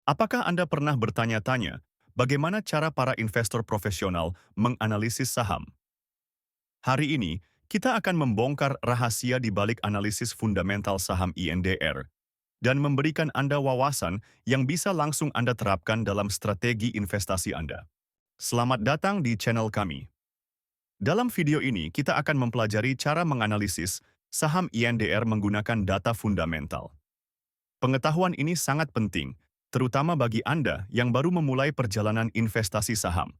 Apakah Anda pernah bertanya-tanya bagaimana cara para investor profesional menganalisis saham? Hari ini, kita akan membongkar rahasia di balik analisis fundamental saham INDR dan memberikan Anda wawasan yang bisa langsung Anda terapkan dalam strategi investasi Anda. Selamat datang di channel kami. Dalam video ini, kita akan mempelajari cara menganalisis saham INDR menggunakan data fundamental. Pengetahuan ini sangat penting, terutama bagi Anda yang baru memulai perjalanan investasi saham.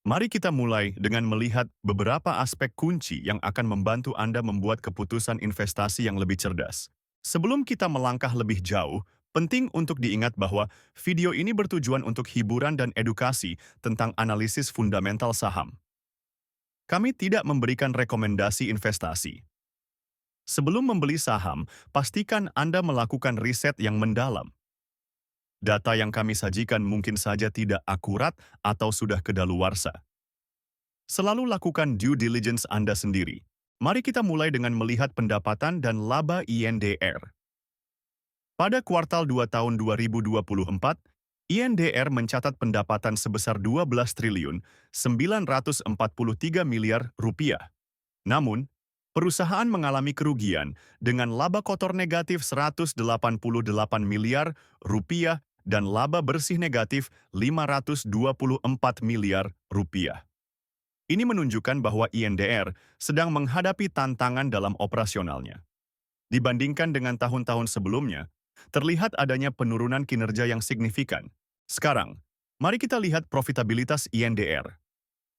Mari kita mulai dengan melihat beberapa aspek kunci yang akan membantu Anda membuat keputusan investasi yang lebih cerdas. Sebelum kita melangkah lebih jauh, penting untuk diingat bahwa video ini bertujuan untuk hiburan dan edukasi tentang analisis fundamental saham. Kami tidak memberikan rekomendasi investasi. Sebelum membeli saham, pastikan Anda melakukan riset yang mendalam. Data yang kami sajikan mungkin saja tidak akurat atau sudah kedaluarsa. Selalu lakukan due diligence Anda sendiri. Mari kita mulai dengan melihat pendapatan dan laba INDR. Pada kuartal 2 tahun 2024, INDR mencatat pendapatan sebesar 12 triliun 943 miliar rupiah. Namun, perusahaan mengalami kerugian dengan laba kotor negatif 188 miliar rupiah dan laba bersih negatif 524 miliar rupiah. Ini menunjukkan bahwa INDR sedang menghadapi tantangan dalam operasionalnya. Dibandingkan dengan tahun-tahun sebelumnya, terlihat adanya penurunan kinerja yang signifikan. Sekarang, mari kita lihat profitabilitas INDR.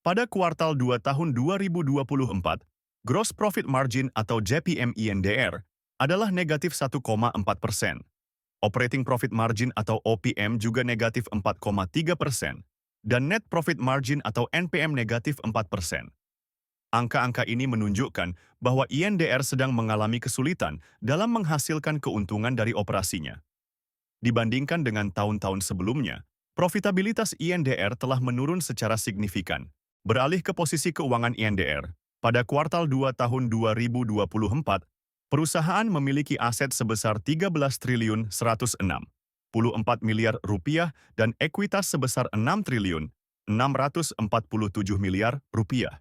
Pada kuartal 2 tahun 2024, gross profit margin atau JPM INDR adalah negatif 1,4%. Operating profit margin atau OPM juga negatif 4,3%, dan net profit margin atau NPM negatif 4%. Angka-angka ini menunjukkan bahwa INDR sedang mengalami kesulitan dalam menghasilkan keuntungan dari operasinya. Dibandingkan dengan tahun-tahun sebelumnya, profitabilitas INDR telah menurun secara signifikan. Beralih ke posisi keuangan INDR, pada kuartal 2 tahun 2024, perusahaan memiliki aset sebesar 13 triliun 164 miliar rupiah dan ekuitas sebesar 6 triliun 647 miliar rupiah.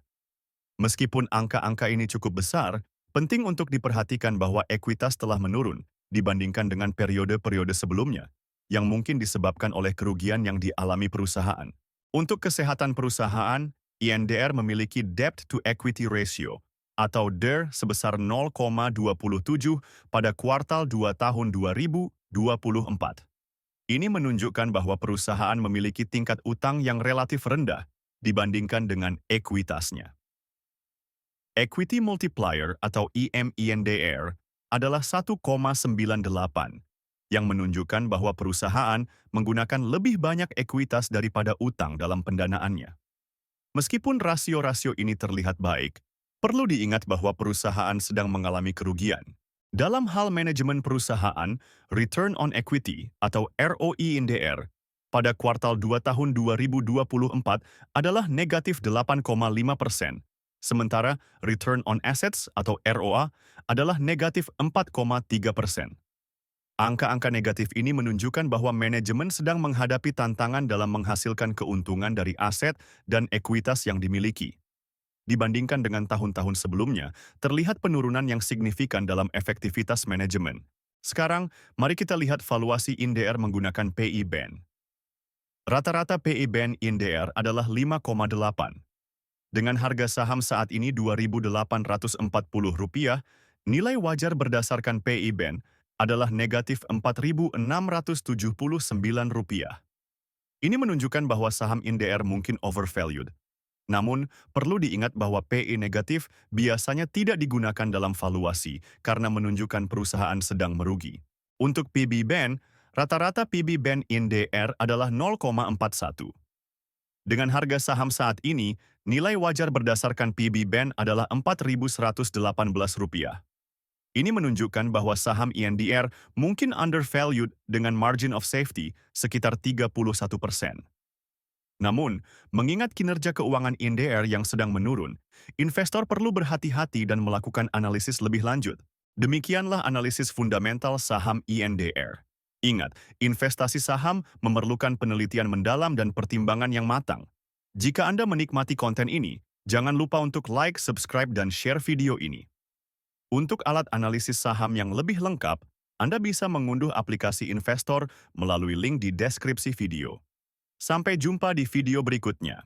Meskipun angka-angka ini cukup besar, penting untuk diperhatikan bahwa ekuitas telah menurun dibandingkan dengan periode-periode sebelumnya, yang mungkin disebabkan oleh kerugian yang dialami perusahaan. Untuk kesehatan perusahaan, INDR memiliki debt to equity ratio atau DER sebesar 0,27 pada kuartal 2 tahun 2024. Ini menunjukkan bahwa perusahaan memiliki tingkat utang yang relatif rendah dibandingkan dengan ekuitasnya. Equity multiplier atau EM/INDR adalah 1,98, yang menunjukkan bahwa perusahaan menggunakan lebih banyak ekuitas daripada utang dalam pendanaannya. Meskipun rasio-rasio ini terlihat baik, perlu diingat bahwa perusahaan sedang mengalami kerugian. Dalam hal manajemen perusahaan, return on equity atau ROE/INDR pada kuartal 2 tahun 2024 adalah negatif 8,5%, sementara return on assets atau ROA adalah negatif 4,3%. Angka-angka negatif ini menunjukkan bahwa manajemen sedang menghadapi tantangan dalam menghasilkan keuntungan dari aset dan ekuitas yang dimiliki. Dibandingkan dengan tahun-tahun sebelumnya, terlihat penurunan yang signifikan dalam efektivitas manajemen. Sekarang, mari kita lihat valuasi INDR menggunakan PE band. Rata-rata PE band INDR adalah 5,8. Dengan harga saham saat ini Rp2.840, nilai wajar berdasarkan PE band adalah negatif Rp4.679. Ini menunjukkan bahwa saham INDR mungkin overvalued. Namun, perlu diingat bahwa PE negatif biasanya tidak digunakan dalam valuasi karena menunjukkan perusahaan sedang merugi. Untuk PB band, rata-rata PB band INDR adalah 0,41. Dengan harga saham saat ini, nilai wajar berdasarkan PB band adalah Rp4.118. Ini menunjukkan bahwa saham INDR mungkin undervalued dengan margin of safety sekitar 31%. Namun, mengingat kinerja keuangan INDR yang sedang menurun, investor perlu berhati-hati dan melakukan analisis lebih lanjut. Demikianlah analisis fundamental saham INDR. Ingat, investasi saham memerlukan penelitian mendalam dan pertimbangan yang matang. Jika Anda menikmati konten ini, jangan lupa untuk like, subscribe, dan share video ini. Untuk alat analisis saham yang lebih lengkap, Anda bisa mengunduh aplikasi investor melalui link di deskripsi video. Sampai jumpa di video berikutnya.